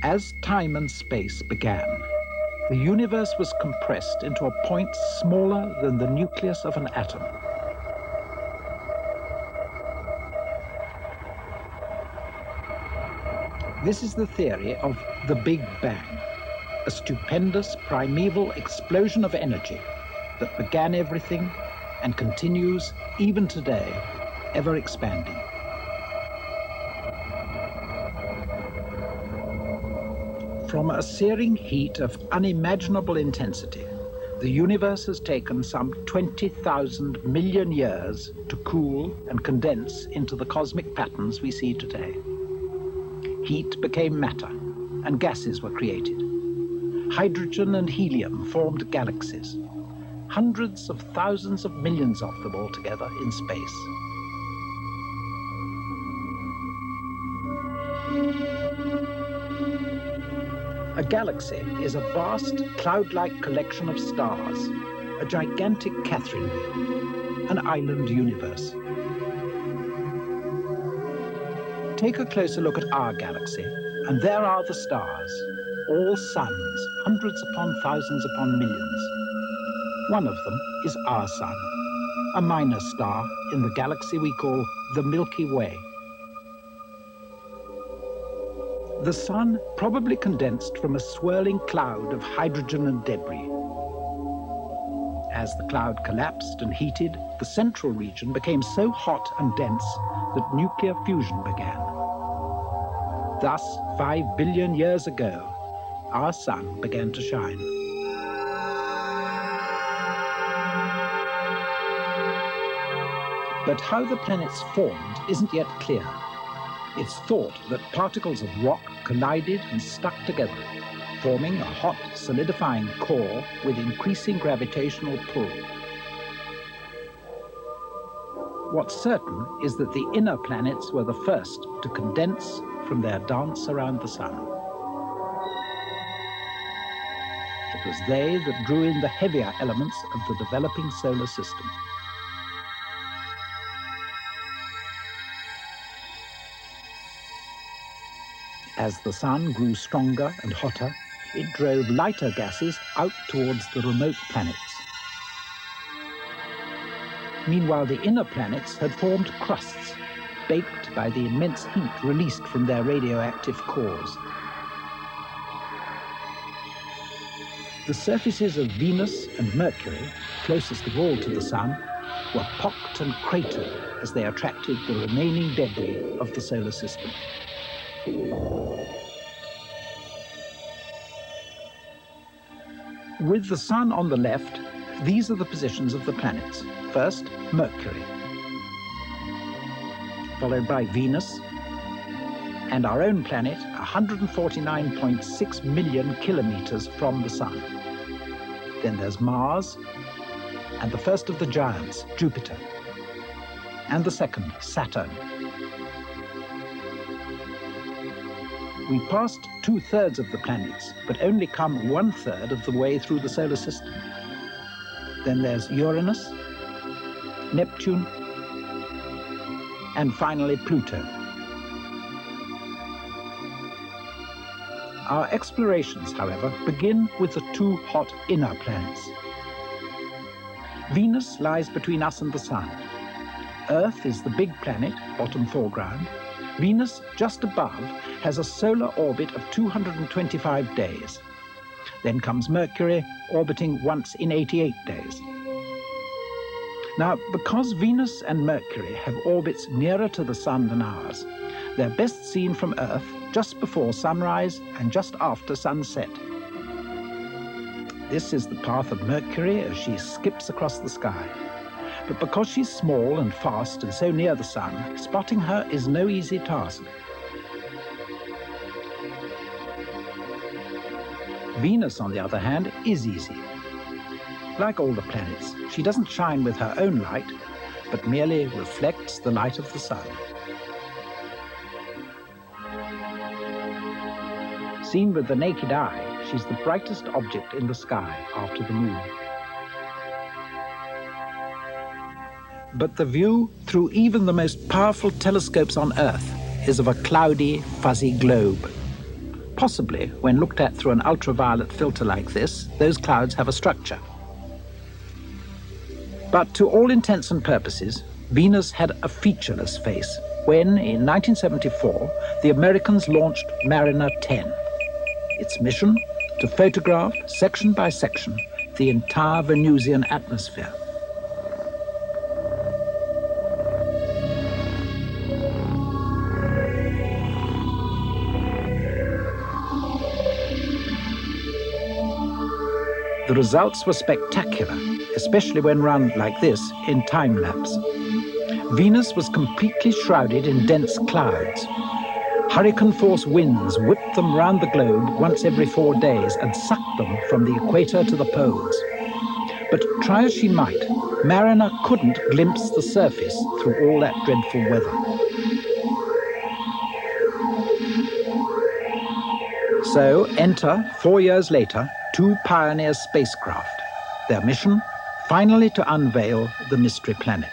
As time and space began, the universe was compressed into a point smaller than the nucleus of an atom. This is the theory of the Big Bang, a stupendous primeval explosion of energy that began everything and continues, even today, ever expanding. From a searing heat of unimaginable intensity, the universe has taken some 20,000 million years to cool and condense into the cosmic patterns we see today. Heat became matter, and gases were created. Hydrogen and helium formed galaxies, hundreds of thousands of millions of them altogether in space. A galaxy is a vast, cloud-like collection of stars, a gigantic Catherine wheel, an island universe. Take a closer look at our galaxy, and there are the stars, all suns, hundreds upon thousands upon millions. One of them is our sun, a minor star in the galaxy we call the Milky Way. The sun probably condensed from a swirling cloud of hydrogen and debris. As the cloud collapsed and heated, the central region became so hot and dense that nuclear fusion began. Thus, 5 billion years ago, our sun began to shine. But how the planets formed isn't yet clear. It's thought that particles of rock collided and stuck together, forming a hot, solidifying core with increasing gravitational pull. What's certain is that the inner planets were the first to condense from their dance around the sun. It was they that drew in the heavier elements of the developing solar system. As the sun grew stronger and hotter, it drove lighter gases out towards the remote planets. Meanwhile, the inner planets had formed crusts, baked by the immense heat released from their radioactive cores. The surfaces of Venus and Mercury, closest of all to the sun, were pocked and cratered as they attracted the remaining debris of the solar system. With the sun on the left, these are the positions of the planets. First, Mercury, followed by Venus, and our own planet 149.6 million kilometers from the sun. Then there's Mars, and the first of the giants, Jupiter, and the second, Saturn. We passed 2/3 of the planets, but only come 1/3 of the way through the solar system. Then there's Uranus, Neptune, and finally Pluto. Our explorations, however, begin with the two hot inner planets. Venus lies between us and the sun. Earth is the big planet, bottom foreground. Venus, just above, has a solar orbit of 225 days. Then comes Mercury, orbiting once in 88 days. Now, because Venus and Mercury have orbits nearer to the sun than ours, they're best seen from Earth just before sunrise and just after sunset. This is the path of Mercury as she skips across the sky. But because she's small and fast and so near the sun, spotting her is no easy task. Venus, on the other hand, is easy. Like all the planets, she doesn't shine with her own light, but merely reflects the light of the sun. Seen with the naked eye, she's the brightest object in the sky after the moon. But the view through even the most powerful telescopes on Earth is of a cloudy, fuzzy globe. Possibly, when looked at through an ultraviolet filter like this, those clouds have a structure. But to all intents and purposes, Venus had a featureless face when, in 1974, the Americans launched Mariner 10. Its mission? To photograph, section by section, the entire Venusian atmosphere. The results were spectacular, especially when run like this in time-lapse. Venus was completely shrouded in dense clouds. Hurricane-force winds whipped them round the globe once every 4 days and sucked them from the equator to the poles. But try as she might, Mariner couldn't glimpse the surface through all that dreadful weather. So enter, 4 years later, 2 Pioneer spacecraft. Their mission, finally to unveil the mystery planet.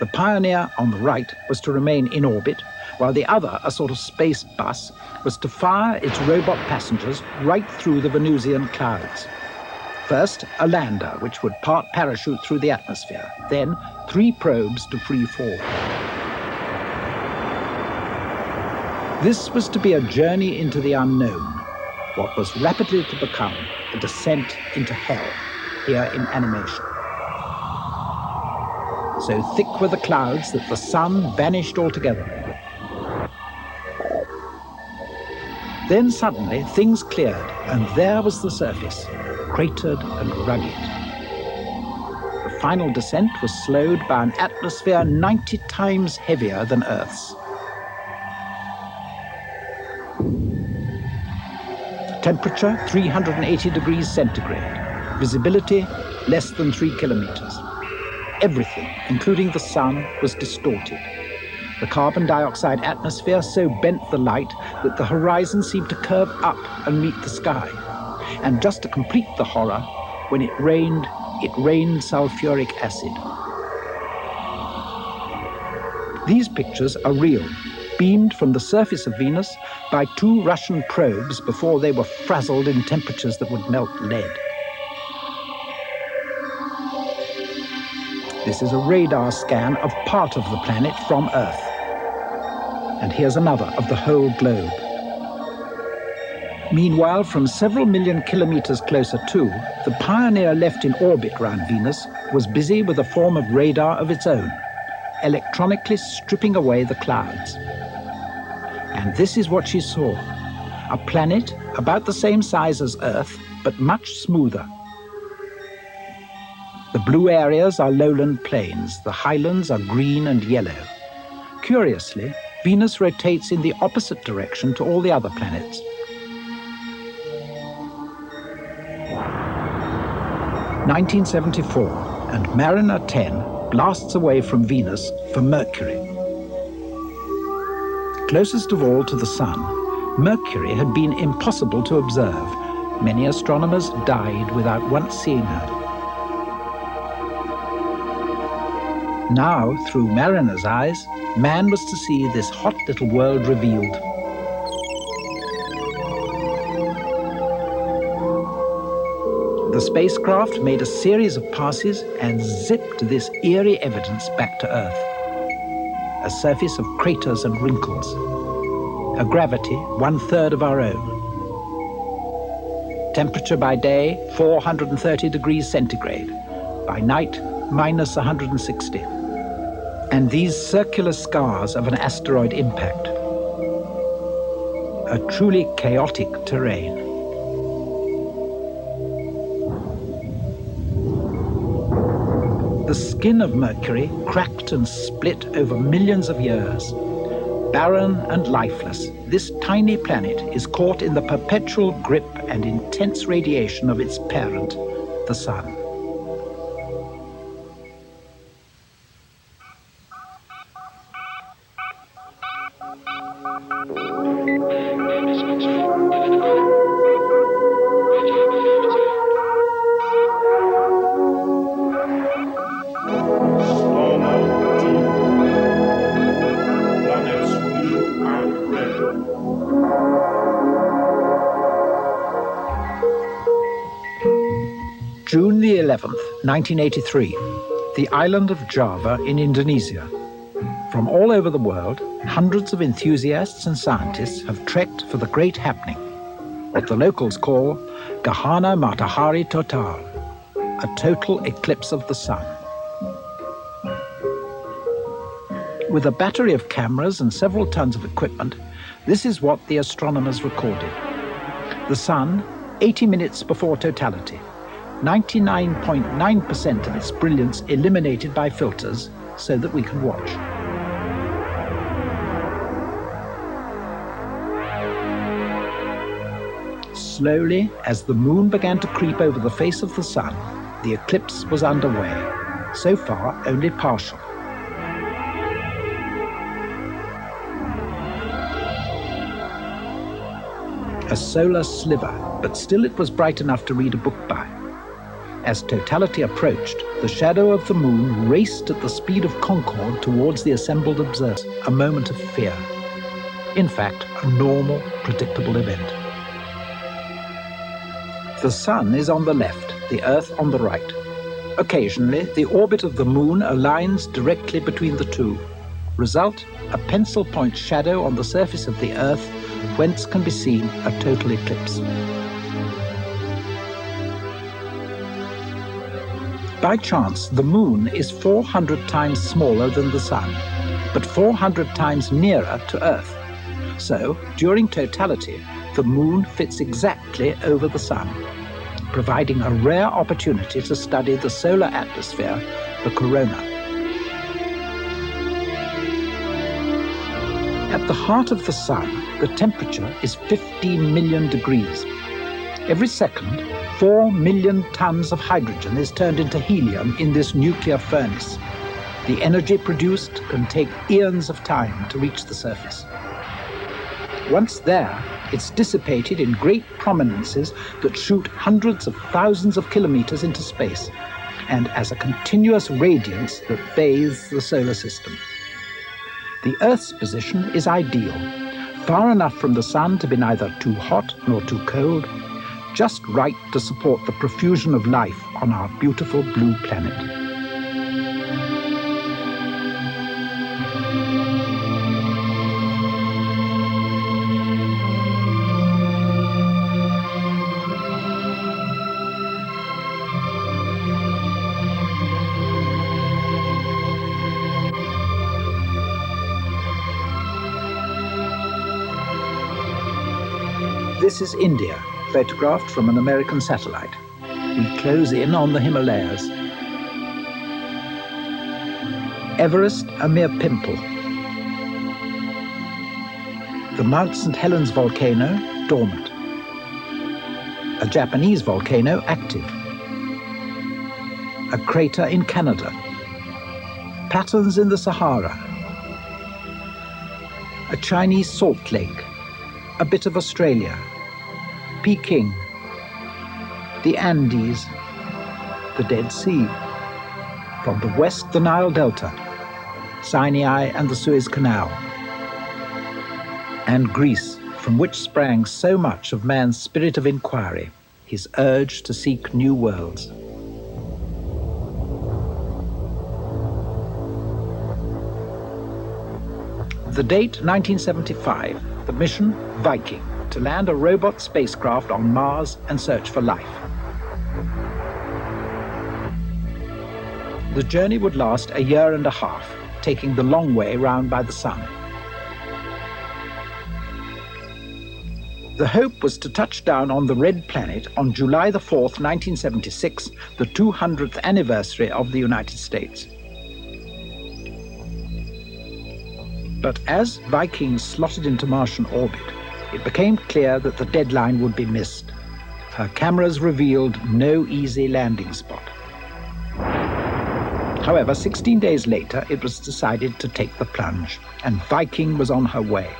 The Pioneer on the right was to remain in orbit, while the other, a sort of space bus, was to fire its robot passengers right through the Venusian clouds. First, a lander, which would part parachute through the atmosphere. Then, 3 probes to free fall. This was to be a journey into the unknown, what was rapidly to become a descent into hell, here in animation. So thick were the clouds that the sun vanished altogether. Then suddenly things cleared, and there was the surface, cratered and rugged. The final descent was slowed by an atmosphere 90 times heavier than Earth's. Temperature 380 degrees centigrade. Visibility less than 3 kilometers. Everything, including the sun, was distorted. The carbon dioxide atmosphere so bent the light that the horizon seemed to curve up and meet the sky. And just to complete the horror, when it rained sulfuric acid. These pictures are real, beamed from the surface of Venus by 2 Russian probes before they were frazzled in temperatures that would melt lead. This is a radar scan of part of the planet from Earth. And here's another of the whole globe. Meanwhile, from several million kilometers closer to, the Pioneer left in orbit round Venus was busy with a form of radar of its own, electronically stripping away the clouds. And this is what she saw. A planet about the same size as Earth, but much smoother. The blue areas are lowland plains. The highlands are green and yellow. Curiously, Venus rotates in the opposite direction to all the other planets. (1974), and Mariner 10 blasts away from Venus for Mercury. Closest of all to the Sun, Mercury had been impossible to observe. Many astronomers died without once seeing her. Now, through Mariner's eyes, man was to see this hot little world revealed. The spacecraft made a series of passes and zipped this eerie evidence back to Earth. A surface of craters and wrinkles. A gravity 1/3 of our own. Temperature by day, 430 degrees centigrade. By night, minus 160. And these circular scars of an asteroid impact. A truly chaotic terrain. The skin of Mercury cracked and split over millions of years. Barren and lifeless, this tiny planet is caught in the perpetual grip and intense radiation of its parent, the Sun. 11th, 1983, the island of Java in Indonesia. From all over the world, hundreds of enthusiasts and scientists have trekked for the great happening, what the locals call Gerhana Matahari Total, a total eclipse of the sun. With a battery of cameras and several tons of equipment, this is what the astronomers recorded. The sun, 80 minutes before totality, 99.9% of its brilliance eliminated by filters so that we can watch. Slowly, as the moon began to creep over the face of the sun, the eclipse was underway, so far only partial. A solar sliver, but still it was bright enough to read a book by. As totality approached, the shadow of the moon raced at the speed of Concorde towards the assembled observers, a moment of fear. In fact, a normal, predictable event. The sun is on the left, the Earth on the right. Occasionally, the orbit of the moon aligns directly between the two. Result, a pencil point shadow on the surface of the Earth, whence can be seen a total eclipse. By chance, the moon is 400 times smaller than the sun, but 400 times nearer to Earth. So, during totality, the moon fits exactly over the sun, providing a rare opportunity to study the solar atmosphere, the corona. At the heart of the sun, the temperature is 15 million degrees. Every second, 4 million tons of hydrogen is turned into helium in this nuclear furnace. The energy produced can take eons of time to reach the surface. Once there, it's dissipated in great prominences that shoot hundreds of thousands of kilometers into space, and as a continuous radiance that bathes the solar system. The Earth's position is ideal, far enough from the sun to be neither too hot nor too cold, just right to support the profusion of life on our beautiful blue planet. This is India, photographed from an American satellite. We close in on the Himalayas. Everest, a mere pimple. The Mount St. Helens volcano, dormant. A Japanese volcano, active. A crater in Canada. Patterns in the Sahara. A Chinese salt lake. A bit of Australia. Peking, the Andes, the Dead Sea. From the west, the Nile Delta, Sinai and the Suez Canal. And Greece, from which sprang so much of man's spirit of inquiry, his urge to seek new worlds. The date, 1975, the mission, Viking, to land a robot spacecraft on Mars and search for life. The journey would last a year and a half, taking the long way round by the sun. The hope was to touch down on the Red Planet on July the 4th, 1976, the 200th anniversary of the United States. But as Viking slotted into Martian orbit, it became clear that the deadline would be missed. Her cameras revealed no easy landing spot. However, 16 days later, it was decided to take the plunge, and Viking was on her way.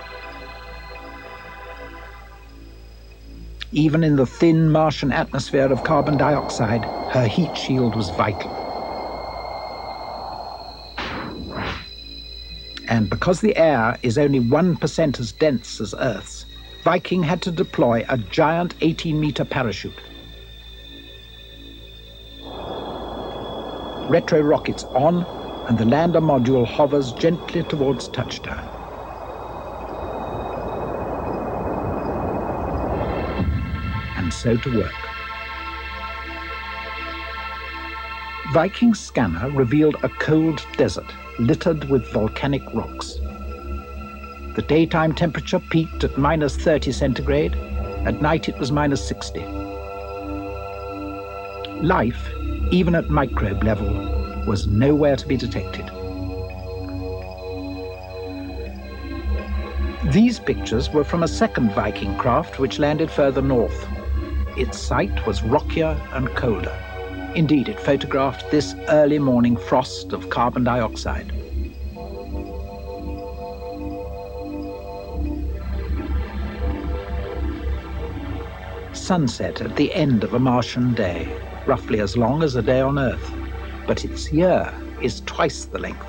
Even in the thin Martian atmosphere of carbon dioxide, her heat shield was vital. And because the air is only 1% as dense as Earth's, Viking had to deploy a giant 18-meter parachute. Retro rockets on, and the lander module hovers gently towards touchdown. And so to work. Viking's scanner revealed a cold desert littered with volcanic rocks. The daytime temperature peaked at -30 centigrade. At night it was -60. Life, even at microbe level, was nowhere to be detected. These pictures were from a second Viking craft which landed further north. Its site was rockier and colder. Indeed, it photographed this early morning frost of carbon dioxide. Sunset at the end of a Martian day, roughly as long as a day on Earth, but its year is twice the length.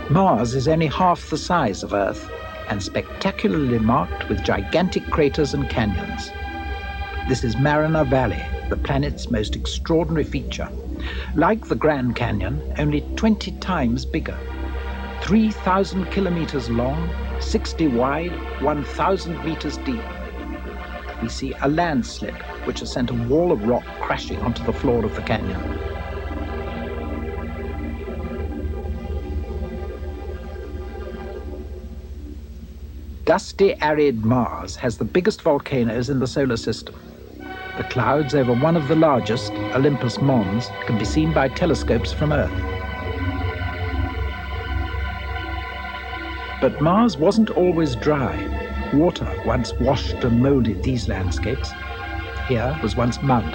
Mars is only half the size of Earth and spectacularly marked with gigantic craters and canyons. This is Mirada Valley, the planet's most extraordinary feature. Like the Grand Canyon, only 20 times bigger. 3,000 kilometers long, 60 wide, 1,000 meters deep. We see a landslip which has sent a wall of rock crashing onto the floor of the canyon. Dusty, arid Mars has the biggest volcanoes in the solar system. The clouds over one of the largest, Olympus Mons, can be seen by telescopes from Earth. But Mars wasn't always dry. Water once washed and molded these landscapes. Here was once mud.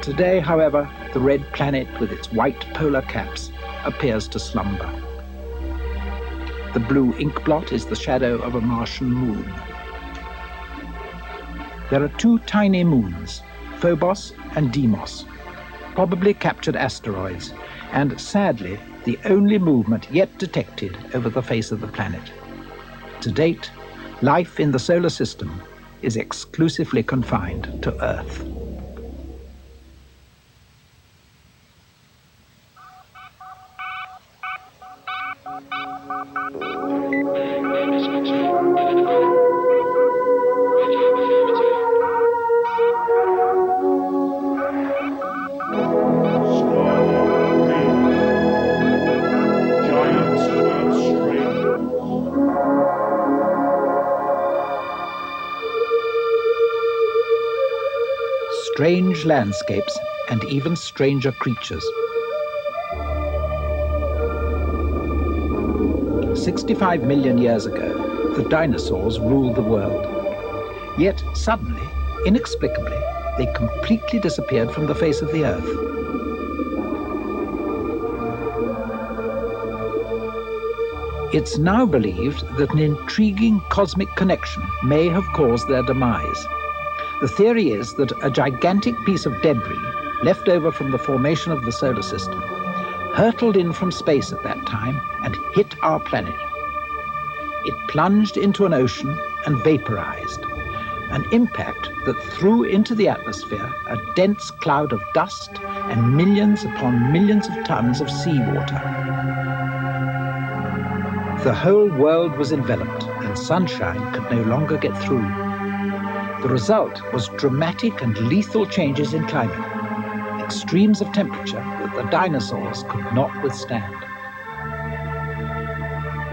Today, however, the red planet with its white polar caps appears to slumber. The blue ink blot is the shadow of a Martian moon. There are two tiny moons, Phobos and Deimos, probably captured asteroids, and sadly, the only movement yet detected over the face of the planet. To date, life in the solar system is exclusively confined to Earth. Strange landscapes and even stranger creatures. 65 million years ago, the dinosaurs ruled the world. Yet suddenly, inexplicably, they completely disappeared from the face of the Earth. It's now believed that an intriguing cosmic connection may have caused their demise. The theory is that a gigantic piece of debris, left over from the formation of the solar system, hurtled in from space at that time and hit our planet. It plunged into an ocean and vaporized, an impact that threw into the atmosphere a dense cloud of dust and millions upon millions of tons of seawater. The whole world was enveloped, and sunshine could no longer get through. The result was dramatic and lethal changes in climate, extremes of temperature that the dinosaurs could not withstand.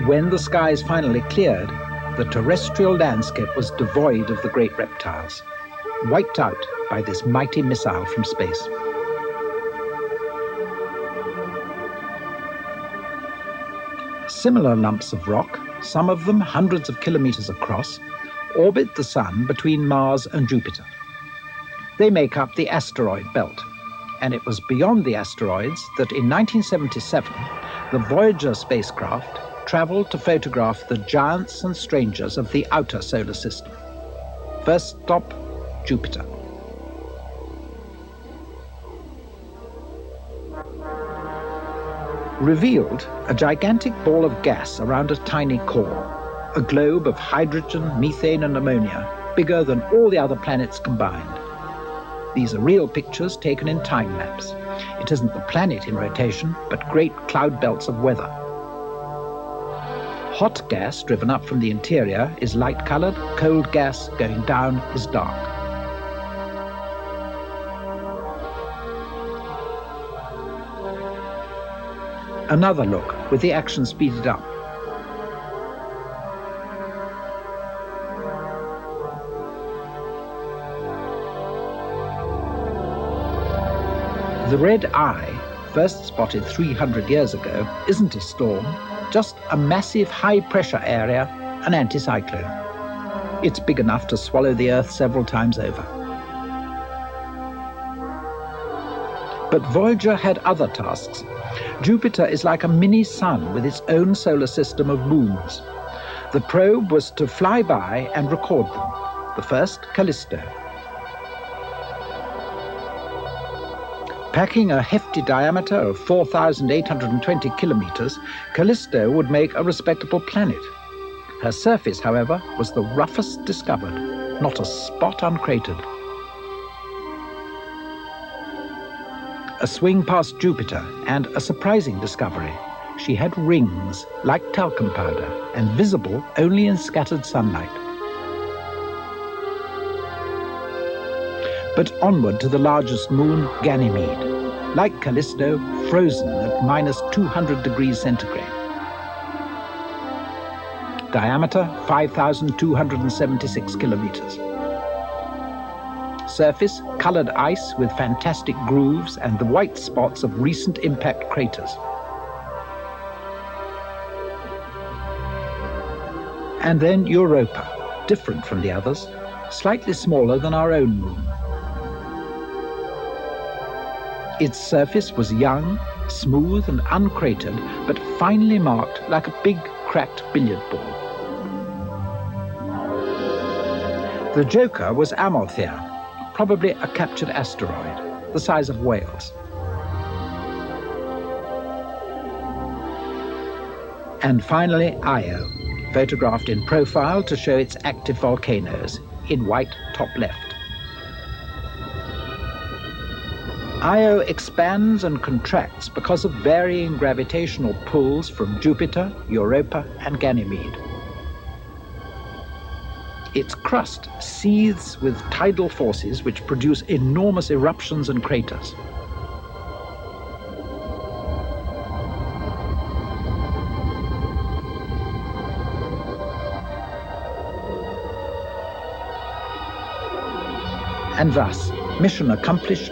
When the skies finally cleared, the terrestrial landscape was devoid of the great reptiles, wiped out by this mighty missile from space. Similar lumps of rock, some of them hundreds of kilometers across, orbit the Sun between Mars and Jupiter. They make up the asteroid belt, and it was beyond the asteroids that in 1977, the Voyager spacecraft traveled to photograph the giants and strangers of the outer solar system. First stop, Jupiter. Revealed, a gigantic ball of gas around a tiny core. a globe of hydrogen, methane and ammonia, bigger than all the other planets combined. These are real pictures taken in time-lapse. It isn't the planet in rotation, but great cloud belts of weather. Hot gas driven up from the interior is light-colored, cold gas going down is dark. Another look with the action speeded up. The red eye, first spotted 300 years ago, isn't a storm, just a massive high-pressure area, an anticyclone. It's big enough to swallow the Earth several times over. But Voyager had other tasks. Jupiter is like a mini-sun with its own solar system of moons. The probe was to fly by and record them. The first, Callisto. Packing a hefty diameter of 4,820 kilometers, Callisto would make a respectable planet. Her surface, however, was the roughest discovered, not a spot uncratered. A swing past Jupiter, and a surprising discovery. She had rings, like talcum powder, and visible only in scattered sunlight. But onward to the largest moon, Ganymede, like Callisto, frozen at minus 200 degrees centigrade. Diameter, 5,276 kilometers. Surface, colored ice with fantastic grooves and the white spots of recent impact craters. And then Europa, different from the others, slightly smaller than our own moon. Its surface was young, smooth and uncratered, but finely marked like a big cracked billiard ball. The joker was Amalthea, probably a captured asteroid, the size of Wales. And finally, Io, photographed in profile to show its active volcanoes, in white top left. Io expands and contracts because of varying gravitational pulls from Jupiter, Europa, and Ganymede. Its crust seethes with tidal forces which produce enormous eruptions and craters. And thus, mission accomplished,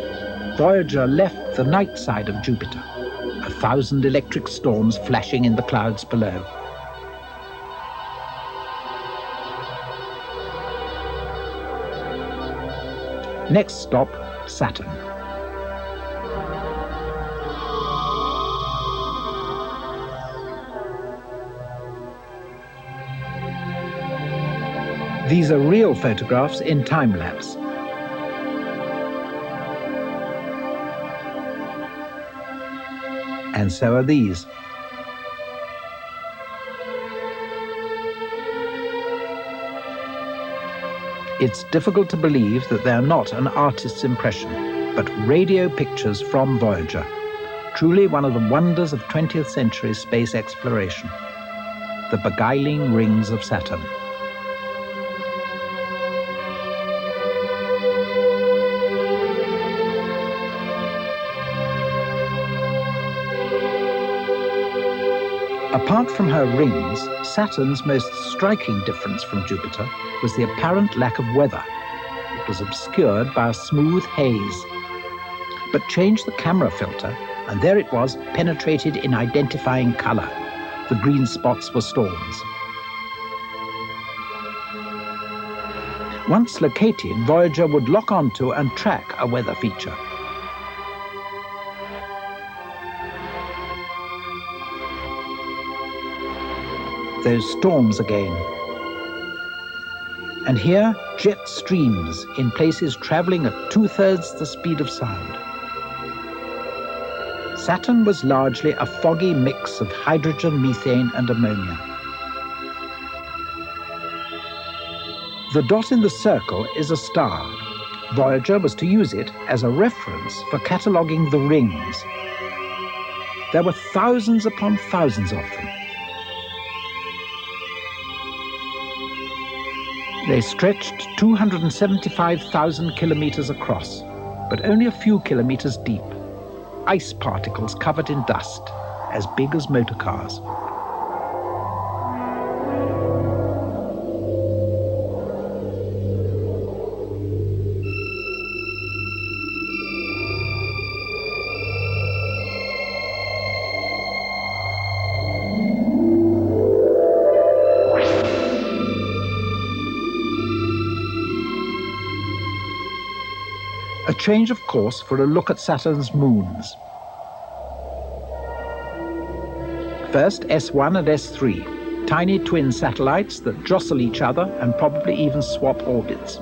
Voyager left the night side of Jupiter, 1,000 electric storms flashing in the clouds below. Next stop, Saturn. These are real photographs in time-lapse. And so are these. It's difficult to believe that they're not an artist's impression, but radio pictures from Voyager. Truly one of the wonders of 20th century space exploration. The beguiling rings of Saturn. Apart from her rings, Saturn's most striking difference from Jupiter was the apparent lack of weather. It was obscured by a smooth haze. But change the camera filter, and there it was, penetrated in identifying color. The green spots were storms. Once located, Voyager would lock onto and track a weather feature. Those storms again. And here, jet streams in places traveling at 2/3 the speed of sound. Saturn was largely a foggy mix of hydrogen, methane, and ammonia. The dot in the circle is a star. Voyager was to use it as a reference for cataloguing the rings. There were thousands upon thousands of them. They stretched 275,000 kilometers across, but only a few kilometers deep. Ice particles covered in dust, as big as motor cars. A change of course for a look at Saturn's moons. First, S1 and S3, tiny twin satellites that jostle each other and probably even swap orbits.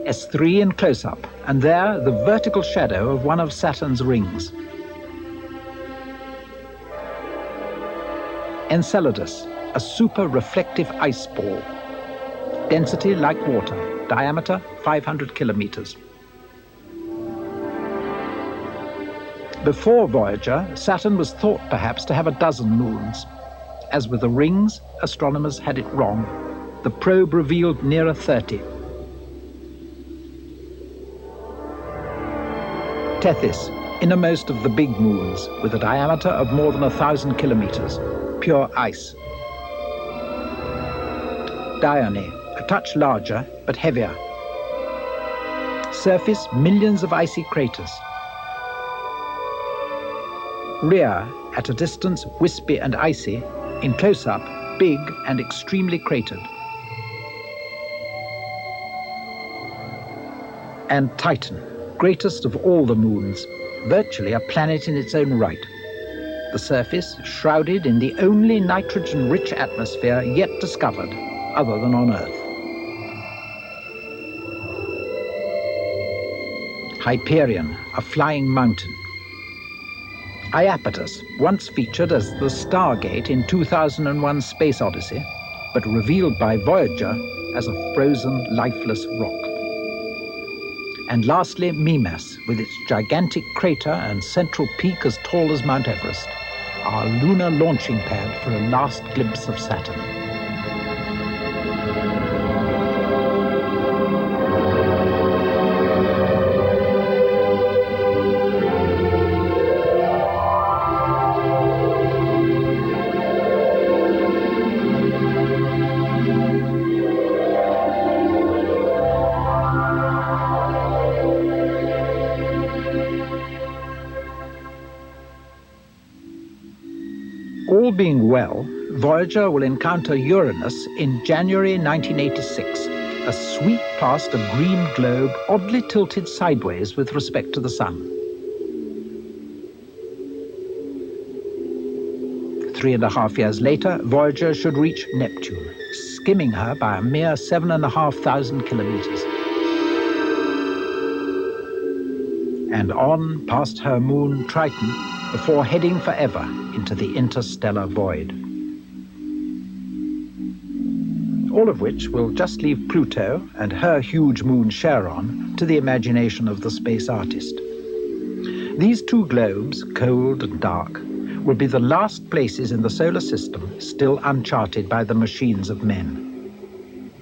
S3 in close-up, and there the vertical shadow of one of Saturn's rings. Enceladus, a super-reflective ice ball. Density like water, diameter 500 kilometers. Before Voyager, Saturn was thought perhaps to have a dozen moons. As with the rings, astronomers had it wrong. The probe revealed nearer 30. Tethys, innermost of the big moons, with a diameter of more than 1,000 kilometers, pure ice. Dione, a touch larger, but heavier. Surface, millions of icy craters. Rhea, at a distance wispy and icy, in close-up, big and extremely cratered. And Titan, greatest of all the moons, virtually a planet in its own right. The surface shrouded in the only nitrogen-rich atmosphere yet discovered, other than on Earth. Hyperion, a flying mountain. Iapetus, once featured as the Stargate in 2001 Space Odyssey, but revealed by Voyager as a frozen, lifeless rock. And lastly, Mimas, with its gigantic crater and central peak as tall as Mount Everest, our lunar launching pad for a last glimpse of Saturn. All being well, Voyager will encounter Uranus in January 1986, a sweep past a green globe oddly tilted sideways with respect to the Sun. 3.5 years later, Voyager should reach Neptune, skimming her by a mere 7,500 kilometers. And on past her moon Triton, before heading forever into the interstellar void. All of which will just leave Pluto and her huge moon Charon to the imagination of the space artist. These two globes, cold and dark, will be the last places in the solar system still uncharted by the machines of men.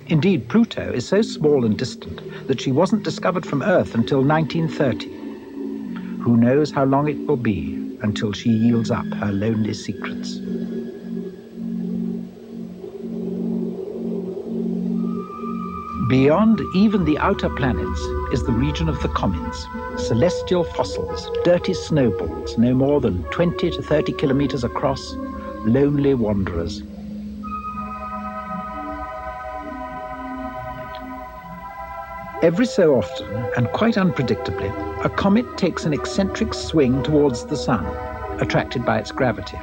Indeed, Pluto is so small and distant that she wasn't discovered from Earth until 1930. Who knows how long it will be until she yields up her lonely secrets. Beyond even the outer planets is the region of the comets, celestial fossils, dirty snowballs no more than 20 to 30 kilometers across, lonely wanderers. Every so often, and quite unpredictably, a comet takes an eccentric swing towards the Sun, attracted by its gravity.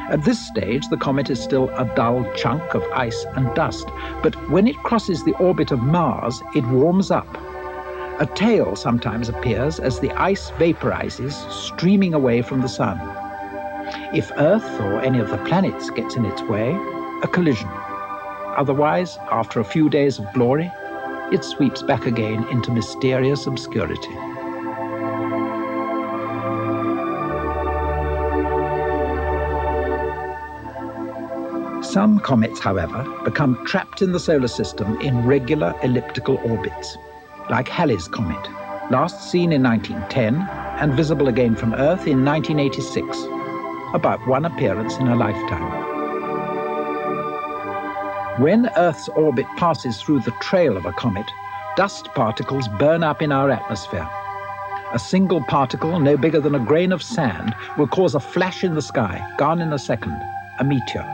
At this stage, the comet is still a dull chunk of ice and dust, but when it crosses the orbit of Mars, it warms up. A tail sometimes appears as the ice vaporizes, streaming away from the Sun. If Earth or any of the planets gets in its way, a collision. Otherwise, after a few days of glory, it sweeps back again into mysterious obscurity. Some comets, however, become trapped in the solar system in regular elliptical orbits, like Halley's Comet, last seen in 1910 and visible again from Earth in 1986, about one appearance in a lifetime. When Earth's orbit passes through the trail of a comet, dust particles burn up in our atmosphere. A single particle, no bigger than a grain of sand, will cause a flash in the sky, gone in a second, a meteor.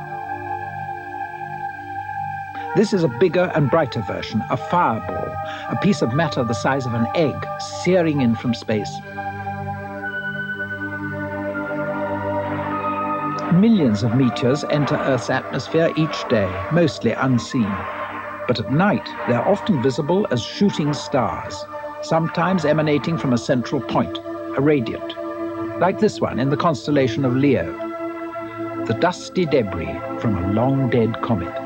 This is a bigger and brighter version, a fireball, a piece of matter the size of an egg, searing in from space. Millions of meteors enter Earth's atmosphere each day, mostly unseen. But at night, they're often visible as shooting stars, sometimes emanating from a central point, a radiant, like this one in the constellation of Leo, the dusty debris from a long-dead comet.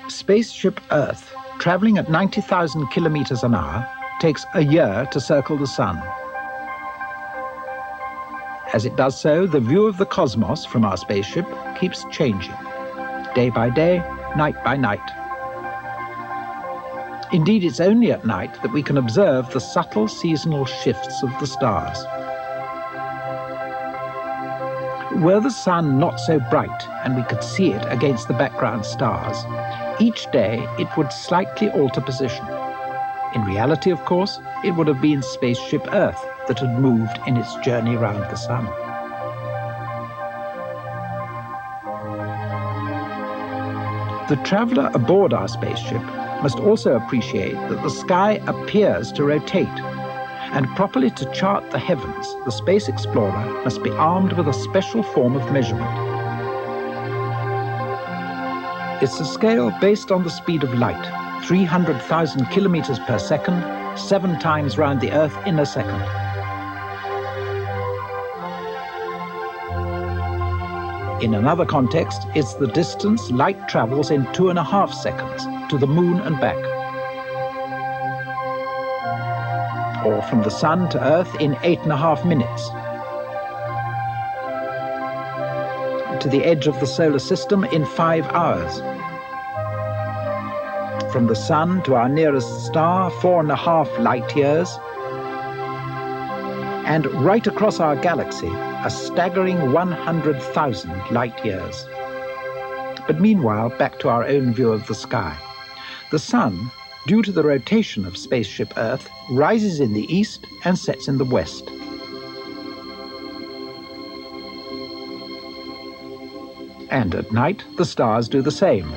Spaceship Earth, traveling at 90,000 kilometers an hour, takes a year to circle the Sun. As it does so, the view of the cosmos from our spaceship keeps changing, day by day, night by night. Indeed, it's only at night that we can observe the subtle seasonal shifts of the stars. Were the Sun not so bright and we could see it against the background stars, each day it would slightly alter position. In reality, of course, it would have been Spaceship Earth that had moved in its journey round the Sun. The traveler aboard our spaceship must also appreciate that the sky appears to rotate, and properly to chart the heavens, the space explorer must be armed with a special form of measurement. It's a scale based on the speed of light, 300,000 kilometers per second, 7 times round the Earth in a second. In another context, it's the distance light travels in 2.5 seconds to the Moon and back. Or from the Sun to Earth in 8.5 minutes. To the edge of the solar system in 5 hours. From the Sun to our nearest star, 4.5 light years. And right across our galaxy, a staggering 100,000 light years. But meanwhile, back to our own view of the sky. The Sun, due to the rotation of Spaceship Earth, rises in the east and sets in the west. And at night, the stars do the same.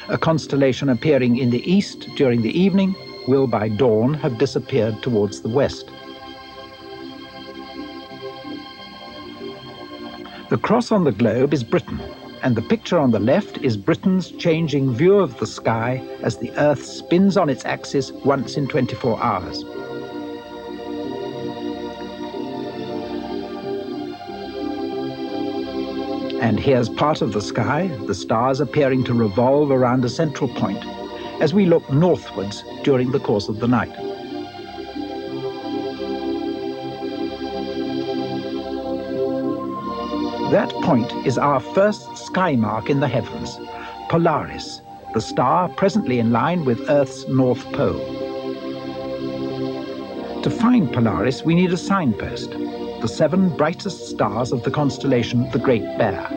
A constellation appearing in the east during the evening will by dawn have disappeared towards the west. The cross on the globe is Britain, and the picture on the left is Britain's changing view of the sky as the Earth spins on its axis once in 24 hours. And here's part of the sky, the stars appearing to revolve around a central point, as we look northwards during the course of the night. That point is our first sky mark in the heavens, Polaris, the star presently in line with Earth's North Pole. To find Polaris, we need a signpost, the 7 brightest stars of the constellation the Great Bear.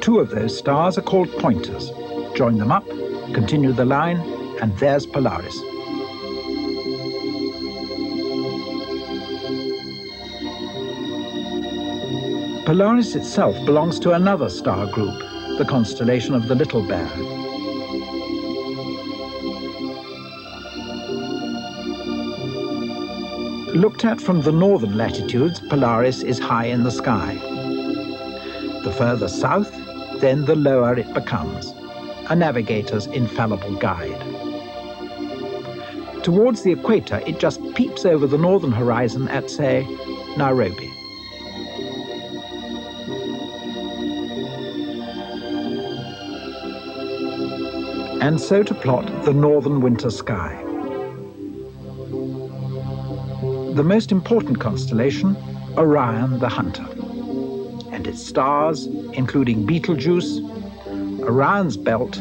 2 of those stars are called pointers. Join them up, continue the line, and there's Polaris. Polaris itself belongs to another star group, the constellation of the Little Bear. Looked at from the northern latitudes, Polaris is high in the sky. The further south, then the lower it becomes, a navigator's infallible guide. Towards the equator, it just peeps over the northern horizon at, say, Nairobi. And so to plot the northern winter sky. The most important constellation, Orion the Hunter, and its stars, including Betelgeuse, Orion's Belt,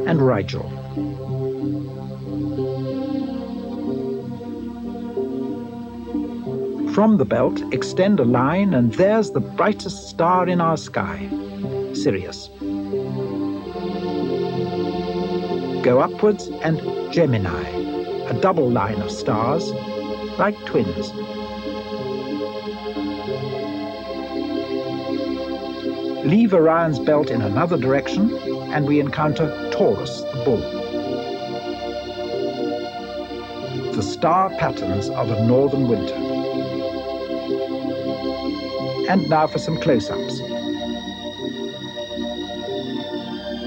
and Rigel. From the belt, extend a line, and there's the brightest star in our sky, Sirius. Go upwards, and Gemini, a double line of stars, like twins. Leave Orion's belt in another direction, and we encounter Taurus, the bull. The star patterns of a northern winter. And now for some close-ups.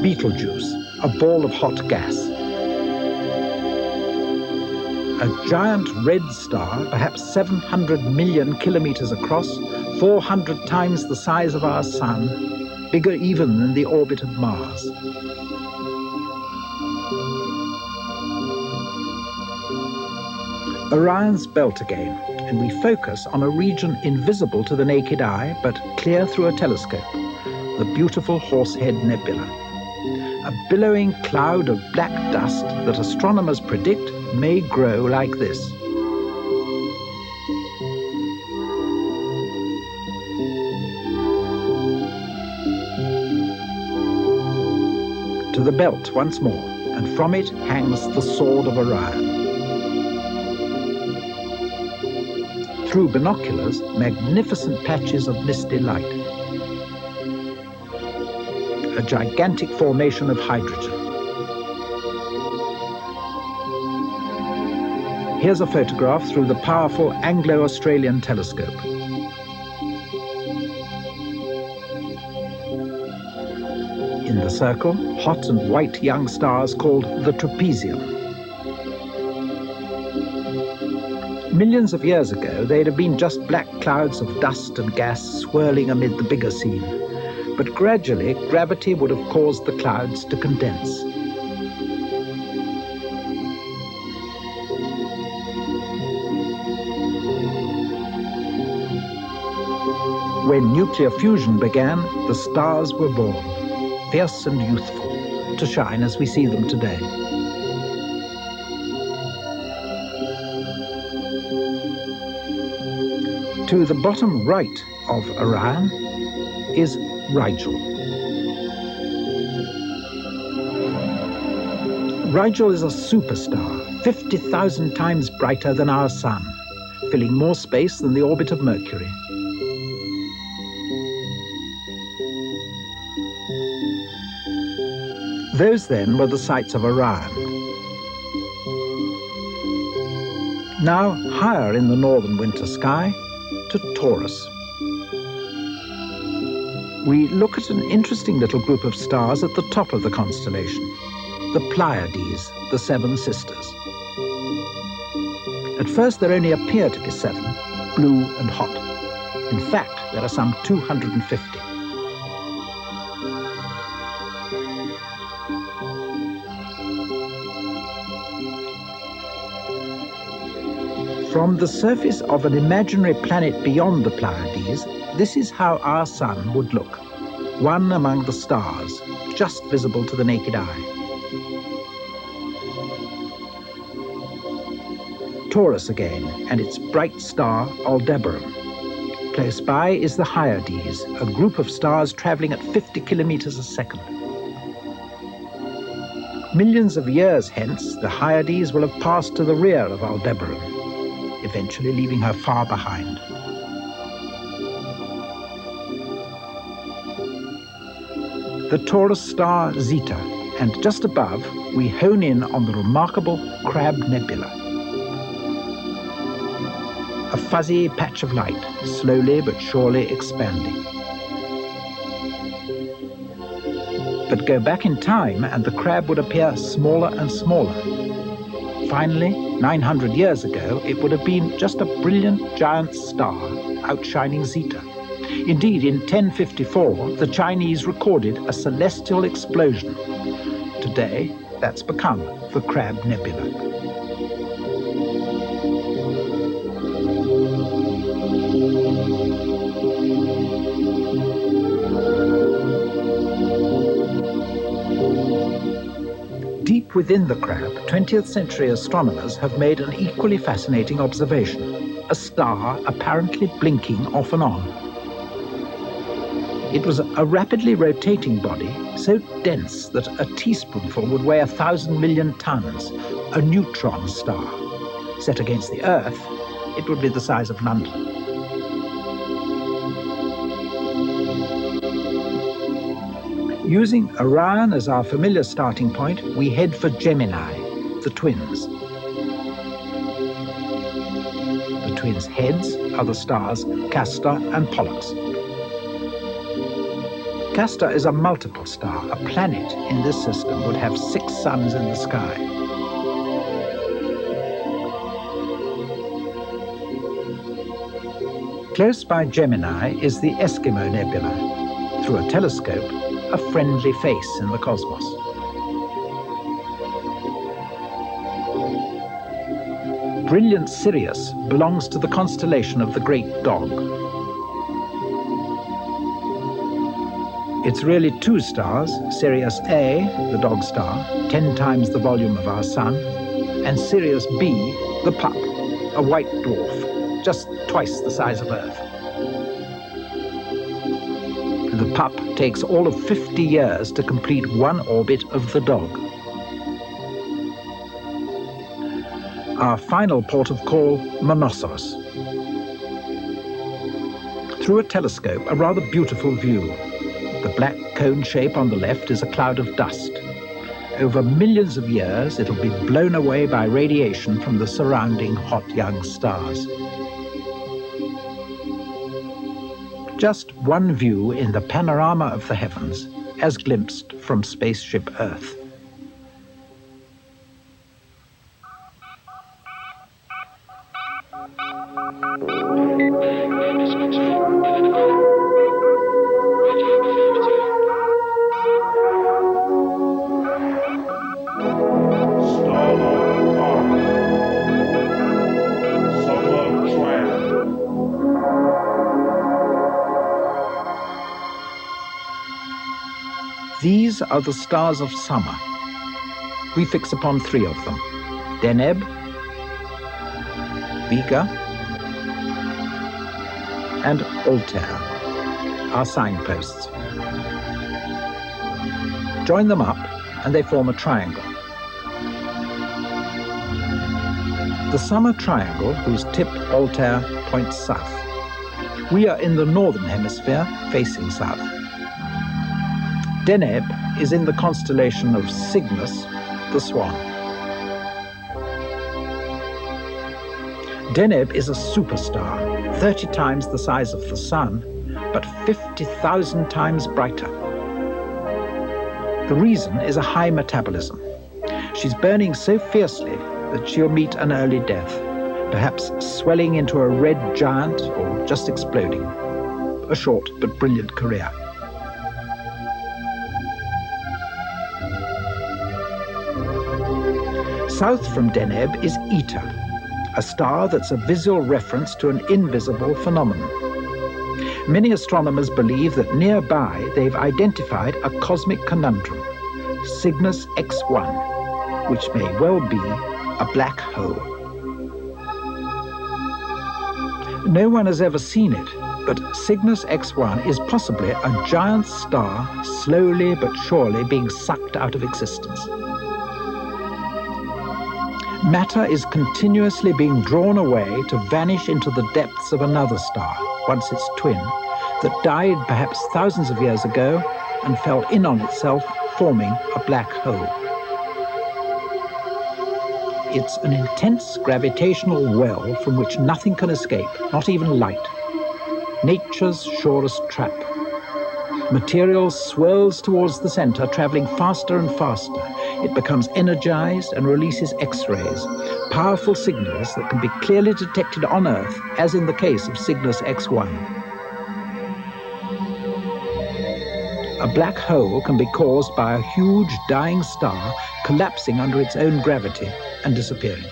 Betelgeuse, a ball of hot gas. A giant red star, perhaps 700 million kilometers across, 400 times the size of our Sun, bigger even than the orbit of Mars. Orion's belt again, and we focus on a region invisible to the naked eye, but clear through a telescope, the beautiful Horsehead Nebula. A billowing cloud of black dust that astronomers predict may grow like this. To the belt once more, and from it hangs the sword of Orion. Through binoculars, magnificent patches of misty light. A gigantic formation of hydrogen. Here's a photograph through the powerful Anglo-Australian telescope. In the circle, hot and white young stars called the trapezium. Millions of years ago, they'd have been just black clouds of dust and gas swirling amid the bigger scene. But gradually, gravity would have caused the clouds to condense. When nuclear fusion began, the stars were born, fierce and youthful, to shine as we see them today. To the bottom right of Orion is Rigel. Rigel is a superstar, 50,000 times brighter than our Sun, filling more space than the orbit of Mercury. Those then were the sights of Orion. Now, higher in the northern winter sky, to Taurus. We look at an interesting little group of stars at the top of the constellation, the Pleiades, the Seven Sisters. At first there only appear to be 7, blue and hot. In fact, there are some 250. From the surface of an imaginary planet beyond the Pleiades, this is how our Sun would look, one among the stars, just visible to the naked eye. Taurus again, and its bright star Aldebaran. Close by is the Hyades, a group of stars traveling at 50 kilometers a second. Millions of years hence, the Hyades will have passed to the rear of Aldebaran, eventually leaving her far behind. the Taurus star Zeta, and just above, we hone in on the remarkable Crab Nebula. A fuzzy patch of light, slowly but surely expanding. But go back in time and the crab would appear smaller and smaller. Finally, 900 years ago, it would have been just a brilliant giant star, outshining Zeta. Indeed, in 1054, the Chinese recorded a celestial explosion. Today, that's become the Crab Nebula. Deep within the crab, 20th century astronomers have made an equally fascinating observation: a star apparently blinking off and on. It was a rapidly rotating body, so dense that a teaspoonful would weigh 1,000 million tons, a neutron star. Set against the Earth, it would be the size of London. Using Orion as our familiar starting point, we head for Gemini, the twins. The twins' heads are the stars Castor and Pollux. Castor is a multiple star. A planet in this system would have 6 suns in the sky. Close by Gemini is the Eskimo Nebula. Through a telescope, a friendly face in the cosmos. Brilliant Sirius belongs to the constellation of the Great Dog. It's really 2 stars, Sirius A, the dog star, 10 times the volume of our sun, and Sirius B, the pup, a white dwarf, just twice the size of Earth. The pup takes all of 50 years to complete 1 orbit of the dog. Our final port of call, Monossos. Through a telescope, a rather beautiful view. The black cone shape on the left is a cloud of dust. Over millions of years, it'll be blown away by radiation from the surrounding hot young stars. Just one view in the panorama of the heavens, as glimpsed from spaceship Earth. These are the stars of summer. We fix upon 3 of them: Deneb, Vega, and Altair, our signposts. Join them up and they form a triangle. The summer triangle, whose tip Altair points south. We are in the northern hemisphere, facing south. Deneb is in the constellation of Cygnus, the swan. Deneb is a superstar, 30 times the size of the sun, but 50,000 times brighter. The reason is a high metabolism. She's burning so fiercely that she'll meet an early death, perhaps swelling into a red giant or just exploding. A short but brilliant career. South from Deneb is Eta, a star that's a visual reference to an invisible phenomenon. Many astronomers believe that nearby they've identified a cosmic conundrum, Cygnus X1, which may well be a black hole. No one has ever seen it, but Cygnus X1 is possibly a giant star slowly but surely being sucked out of existence. Matter is continuously being drawn away to vanish into the depths of another star, once its twin, that died perhaps thousands of years ago and fell in on itself, forming a black hole. It's an intense gravitational well from which nothing can escape, not even light. Nature's surest trap. Material swirls towards the center, traveling faster and faster. It becomes energized and releases X-rays, powerful signals that can be clearly detected on Earth, as in the case of Cygnus X1. A black hole can be caused by a huge dying star collapsing under its own gravity and disappearing.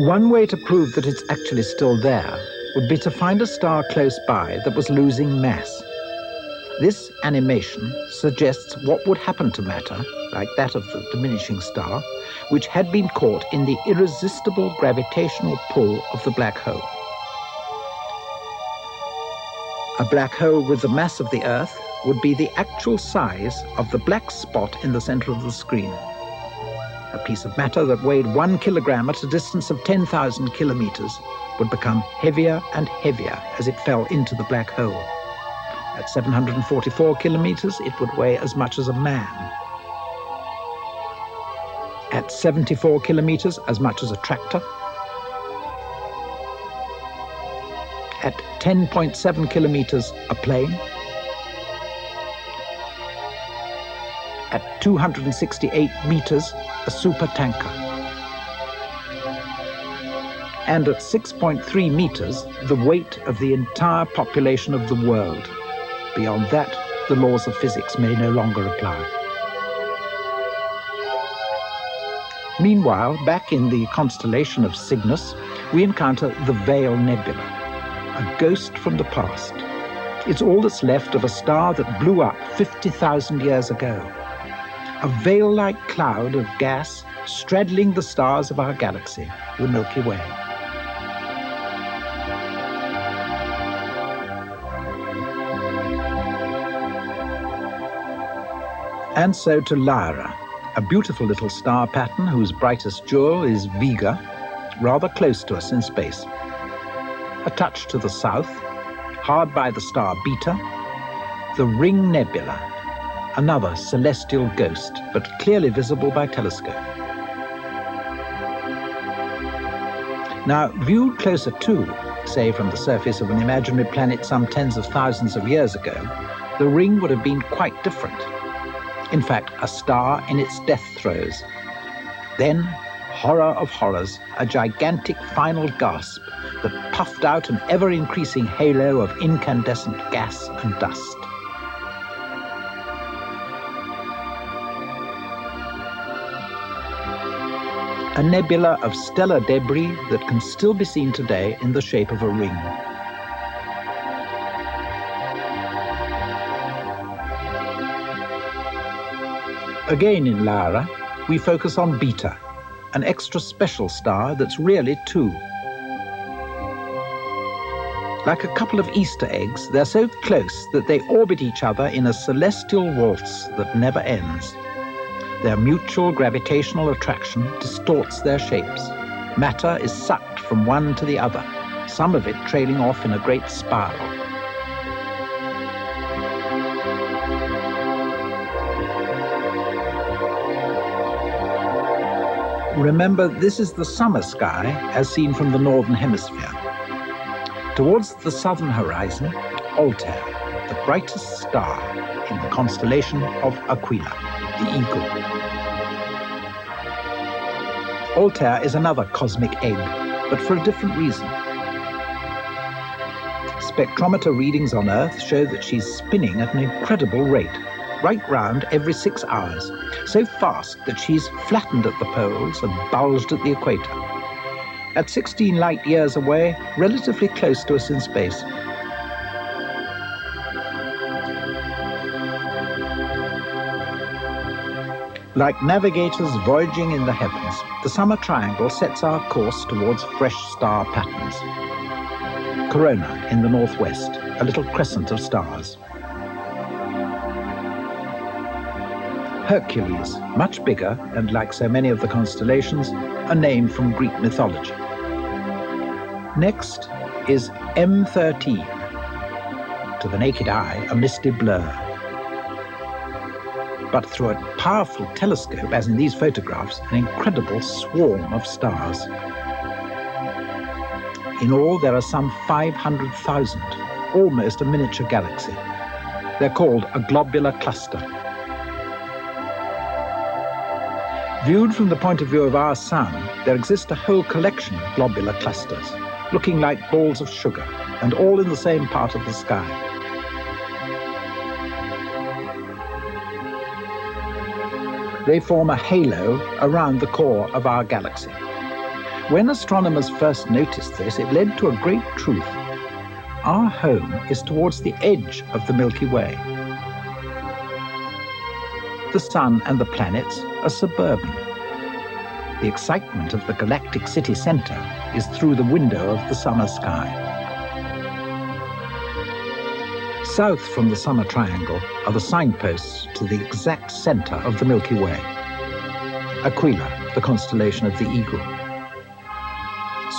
One way to prove that it's actually still there would be to find a star close by that was losing mass. This animation suggests what would happen to matter, like that of the diminishing star, which had been caught in the irresistible gravitational pull of the black hole. A black hole with the mass of the Earth would be the actual size of the black spot in the center of the screen. A piece of matter that weighed 1 kilogram at a distance of 10,000 kilometers would become heavier and heavier as it fell into the black hole. At 744 kilometers, it would weigh as much as a man. At 74 kilometers, as much as a tractor. At 10.7 kilometers, a plane. At 268 meters, a supertanker. And at 6.3 meters, the weight of the entire population of the world. Beyond that, the laws of physics may no longer apply. Meanwhile, back in the constellation of Cygnus, we encounter the Veil Nebula, a ghost from the past. It's all that's left of a star that blew up 50,000 years ago. A veil-like cloud of gas straddling the stars of our galaxy, the Milky Way. And so to Lyra, a beautiful little star pattern whose brightest jewel is Vega, rather close to us in space. A touch to the south, hard by the star Beta, the Ring Nebula, another celestial ghost, but clearly visible by telescope. Now, viewed closer to, say from the surface of an imaginary planet some tens of thousands of years ago, the ring would have been quite different. In fact, a star in its death throes. Then, horror of horrors, a gigantic final gasp that puffed out an ever-increasing halo of incandescent gas and dust. A nebula of stellar debris that can still be seen today in the shape of a ring. Again in Lyra, we focus on Beta, an extra special star that's really two. Like a couple of Easter eggs, they're so close that they orbit each other in a celestial waltz that never ends. Their mutual gravitational attraction distorts their shapes. Matter is sucked from one to the other, some of it trailing off in a great spiral. Remember, this is the summer sky as seen from the northern hemisphere. Towards the southern horizon, Altair, the brightest star in the constellation of Aquila, the eagle. Altair is another cosmic egg, but for a different reason. Spectrometer readings on Earth show that she's spinning at an incredible rate, right round every 6 hours, so fast that she's flattened at the poles and bulged at the equator. At 16 light years away, relatively close to us in space. Like navigators voyaging in the heavens, the summer triangle sets our course towards fresh star patterns. Corona in the northwest, a little crescent of stars. Hercules, much bigger, and like so many of the constellations, a name from Greek mythology. Next, is M13. To the naked eye, a misty blur. But through a powerful telescope, as in these photographs, an incredible swarm of stars. In all, there are some 500,000, almost a miniature galaxy. They're called a globular cluster. Viewed from the point of view of our sun, there exists a whole collection of globular clusters, looking like balls of sugar, and all in the same part of the sky. They form a halo around the core of our galaxy. When astronomers first noticed this, it led to a great truth. Our home is towards the edge of the Milky Way. The sun and the planets are suburban. The excitement of the galactic city center is through the window of the summer sky. South from the summer triangle are the signposts to the exact center of the Milky Way. Aquila, the constellation of the Eagle.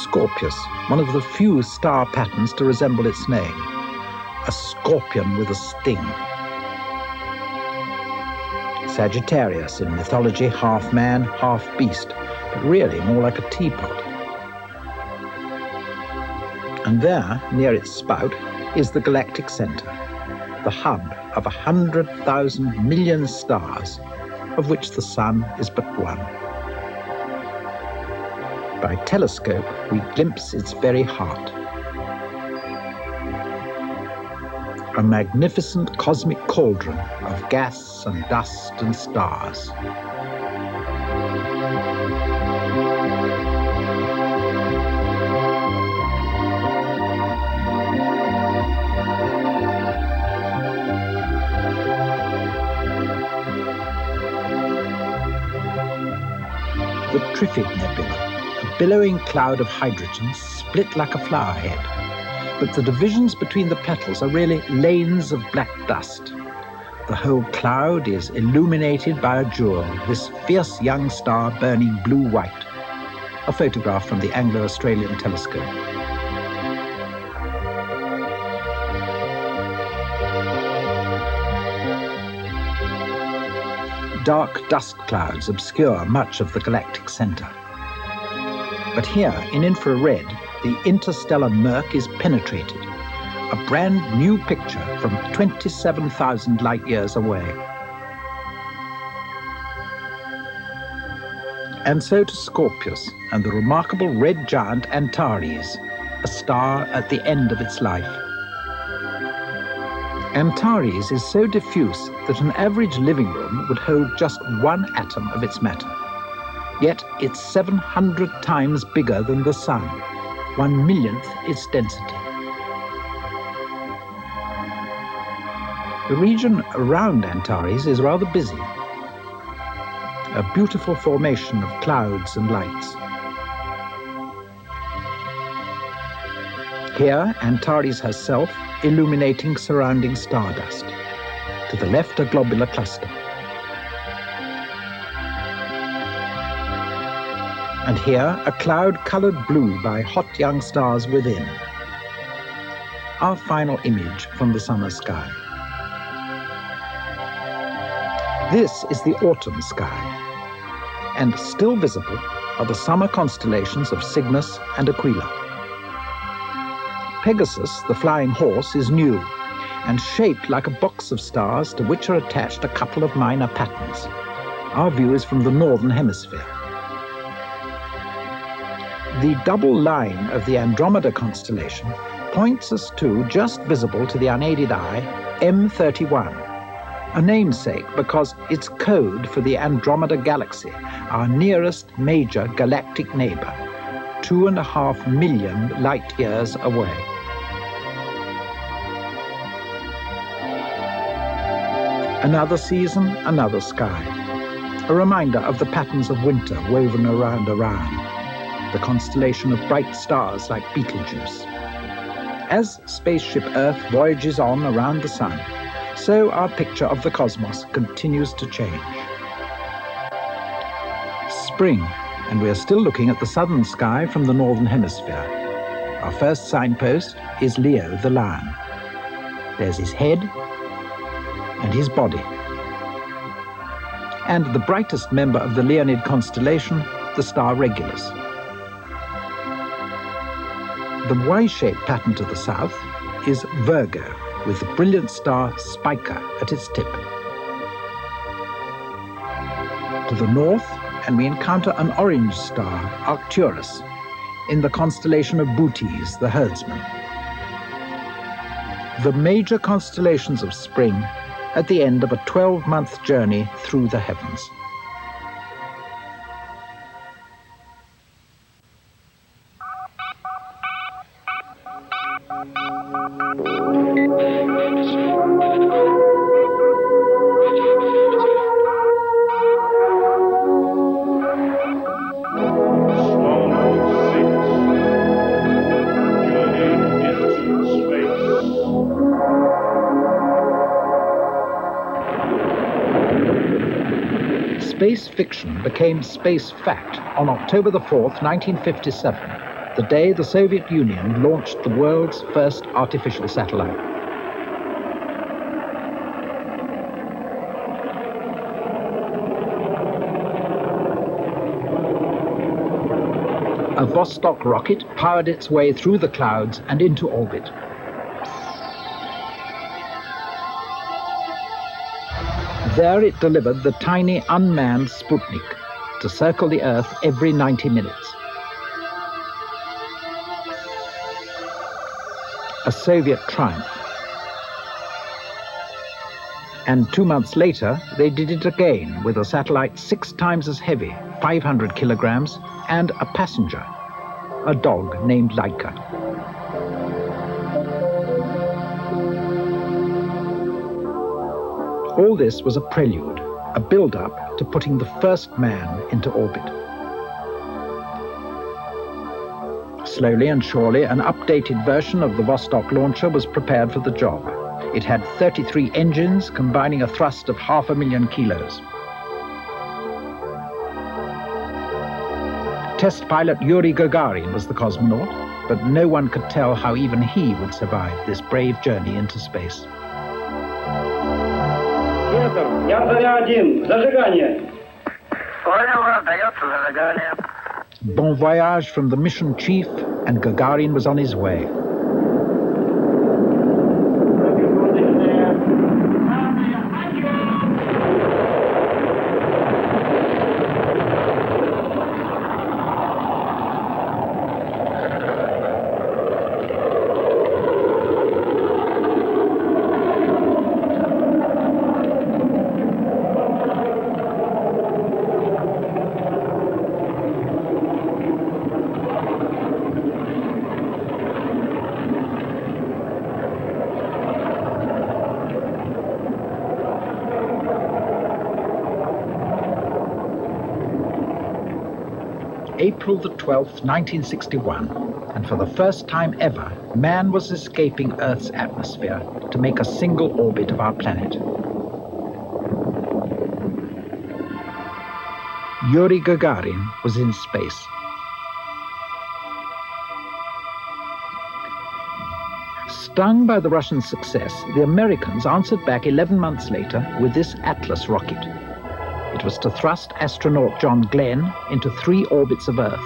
Scorpius, one of the few star patterns to resemble its name. A scorpion with a sting. Sagittarius, in mythology, half man, half beast, but really more like a teapot. And there, near its spout, is the galactic center, the hub of 100,000 million stars, of which the sun is but one. By telescope, we glimpse its very heart. A magnificent cosmic cauldron of gas and dust and stars. The Trifid Nebula, a billowing cloud of hydrogen split like a flower head. But the divisions between the petals are really lanes of black dust. The whole cloud is illuminated by a jewel, this fierce young star burning blue-white. A photograph from the Anglo-Australian telescope. Dark dust clouds obscure much of the galactic center. But here, in infrared, the interstellar murk is penetrated. A brand new picture from 27,000 light-years away. And so to Scorpius and the remarkable red giant Antares, a star at the end of its life. Antares is so diffuse that an average living room would hold just one atom of its matter. Yet it's 700 times bigger than the sun, 1/1,000,000th its density. The region around Antares is rather busy. A beautiful formation of clouds and lights. Here, Antares herself illuminating surrounding stardust. To the left, a globular cluster. And here, a cloud colored blue by hot young stars within. Our final image from the summer sky. This is the autumn sky. And still visible are the summer constellations of Cygnus and Aquila. Pegasus, the flying horse, is new and shaped like a box of stars to which are attached a couple of minor patterns. Our view is from the northern hemisphere. The double line of the Andromeda constellation points us to, just visible to the unaided eye, M31, a namesake because it's code for the Andromeda galaxy, our nearest major galactic neighbor, 2.5 million light-years away. Another season, another sky. A reminder of the patterns of winter woven around, the constellation of bright stars like Betelgeuse. As spaceship Earth voyages on around the sun, so our picture of the cosmos continues to change. Spring, and we are still looking at the southern sky from the northern hemisphere. Our first signpost is Leo the lion. There's his head and his body. And the brightest member of the Leonid constellation, the star Regulus. The Y-shaped pattern to the south is Virgo, with the brilliant star Spica at its tip. To the north, and we encounter an orange star, Arcturus, in the constellation of Bootes, the herdsman. The major constellations of spring at the end of a 12-month journey through the heavens. Space fiction became space fact on October the 4th, 1957, the day the Soviet Union launched the world's first artificial satellite. A Vostok rocket powered its way through the clouds and into orbit. There it delivered the tiny unmanned Sputnik to circle the Earth every 90 minutes. A Soviet triumph. And 2 months later, they did it again with a satellite 6 times as heavy, 500 kilograms, and a passenger, a dog named Laika. All this was a prelude, a build-up to putting the first man into orbit. Slowly and surely, an updated version of the Vostok launcher was prepared for the job. It had 33 engines, combining a thrust of 500,000 kilos. Test pilot Yuri Gagarin was the cosmonaut, but no one could tell how even he would survive this brave journey into space. Bon voyage from the mission chief, and Gagarin was on his way. April the 12th, 1961, and for the first time ever, man was escaping Earth's atmosphere to make a single orbit of our planet. Yuri Gagarin was in space. Stung by the Russian success, the Americans answered back 11 months later with this Atlas rocket. It was to thrust astronaut John Glenn into 3 orbits of Earth.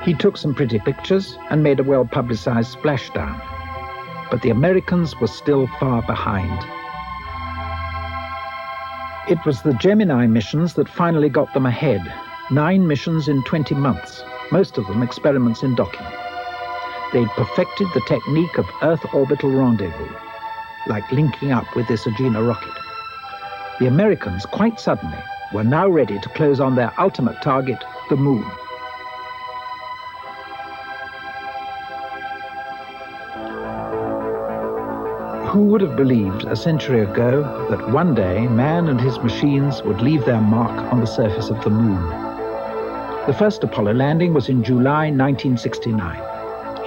He took some pretty pictures and made a well-publicized splashdown. But the Americans were still far behind. It was the Gemini missions that finally got them ahead. 9 missions in 20 months, most of them experiments in docking. They'd perfected the technique of Earth orbital rendezvous, like linking up with this Agena rocket. The Americans, quite suddenly, were now ready to close on their ultimate target, the Moon. Who would have believed a century ago that one day man and his machines would leave their mark on the surface of the Moon? The first Apollo landing was in July 1969.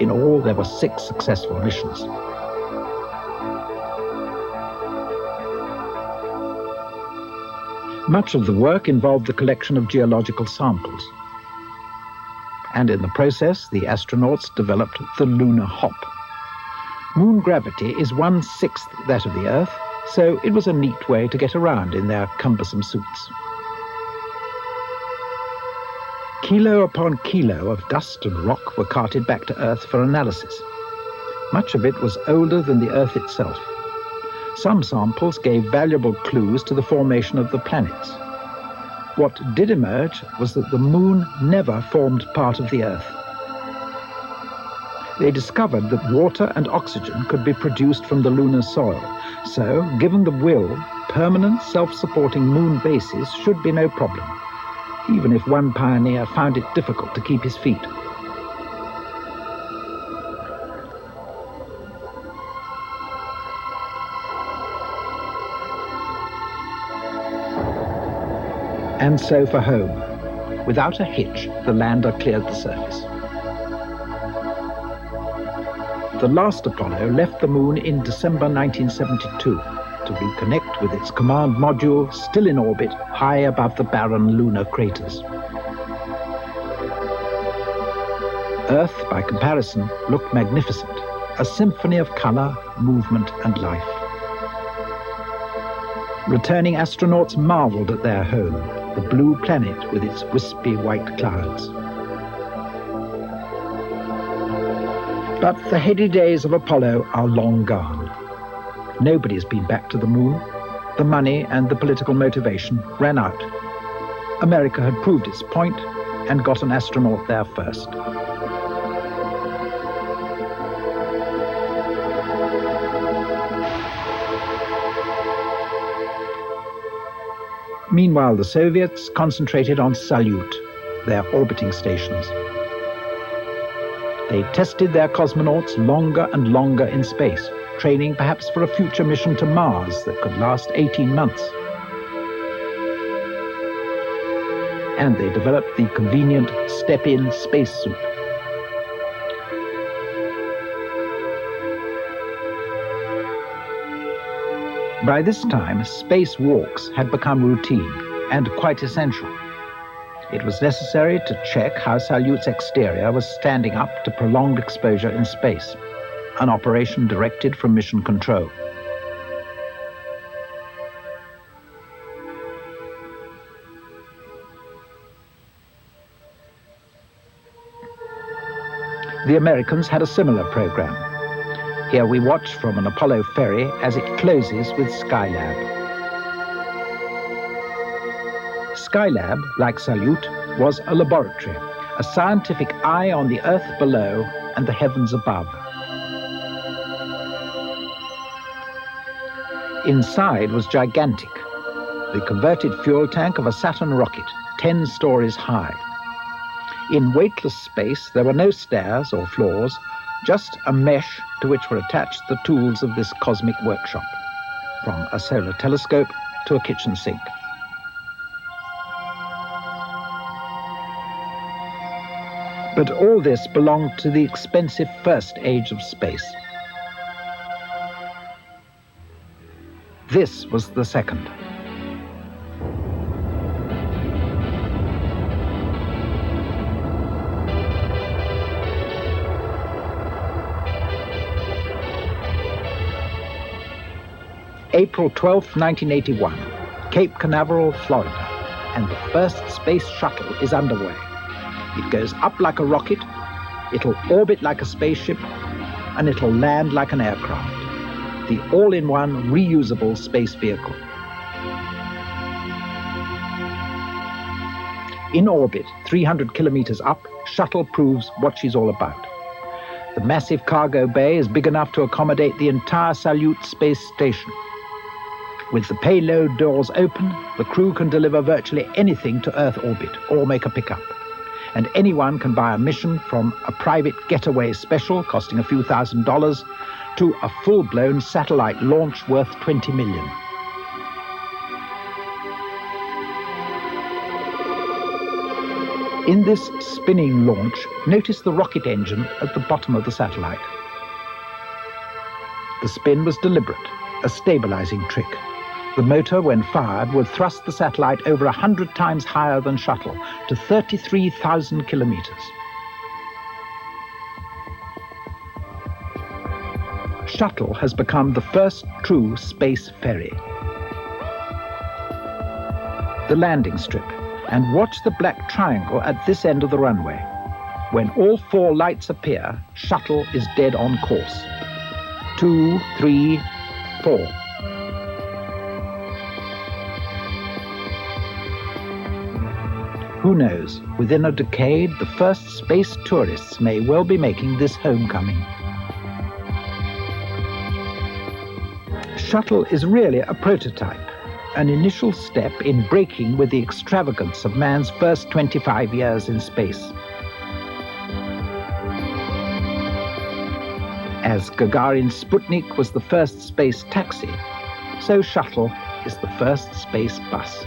In all, there were 6 successful missions. Much of the work involved the collection of geological samples. And in the process, the astronauts developed the lunar hop. Moon gravity is 1/6 that of the Earth, so it was a neat way to get around in their cumbersome suits. Kilo upon kilo of dust and rock were carted back to Earth for analysis. Much of it was older than the Earth itself. Some samples gave valuable clues to the formation of the planets. What did emerge was that the Moon never formed part of the Earth. They discovered that water and oxygen could be produced from the lunar soil, so, given the will, permanent self-supporting Moon bases should be no problem, even if one pioneer found it difficult to keep his feet. And so for home. Without a hitch, the lander cleared the surface. The last Apollo left the Moon in December 1972 to reconnect with its command module still in orbit high above the barren lunar craters. Earth, by comparison, looked magnificent, a symphony of color, movement, and life. Returning astronauts marveled at their home, the blue planet with its wispy white clouds. But the heady days of Apollo are long gone. Nobody's been back to the Moon. The money and the political motivation ran out. America had proved its point and got an astronaut there first. Meanwhile, the Soviets concentrated on Salyut, their orbiting stations. They tested their cosmonauts longer and longer in space, training perhaps for a future mission to Mars that could last 18 months. And they developed the convenient step-in spacesuit. By this time, spacewalks had become routine and quite essential. It was necessary to check how Salyut's exterior was standing up to prolonged exposure in space, an operation directed from mission control. The Americans had a similar program. Here we watch from an Apollo ferry as it closes with Skylab. Skylab, like Salyut, was a laboratory, a scientific eye on the Earth below and the heavens above. Inside was gigantic, the converted fuel tank of a Saturn rocket, 10 stories high. In weightless space, there were no stairs or floors, just a mesh to which were attached the tools of this cosmic workshop, from a solar telescope to a kitchen sink. But all this belonged to the expensive first age of space. This was the second. April 12, 1981, Cape Canaveral, Florida, and the first space shuttle is underway. It goes up like a rocket, it'll orbit like a spaceship, and it'll land like an aircraft. The all-in-one reusable space vehicle. In orbit, 300 kilometers up, shuttle proves what she's all about. The massive cargo bay is big enough to accommodate the entire Salyut space station. With the payload doors open, the crew can deliver virtually anything to Earth orbit or make a pickup. And anyone can buy a mission from a private getaway special costing a few $1,000s to a full-blown satellite launch worth $20 million. In this spinning launch, notice the rocket engine at the bottom of the satellite. The spin was deliberate, a stabilizing trick. The motor, when fired, will thrust the satellite over 100 times higher than Shuttle, to 33,000 kilometers. Shuttle has become the first true space ferry. The landing strip, and watch the black triangle at this end of the runway. When all 4 lights appear, Shuttle is dead on course. 2, 3, 4. Who knows, within a decade, the first space tourists may well be making this homecoming. Shuttle is really a prototype, an initial step in breaking with the extravagance of man's first 25 years in space. As Gagarin's Sputnik was the first space taxi, so Shuttle is the first space bus.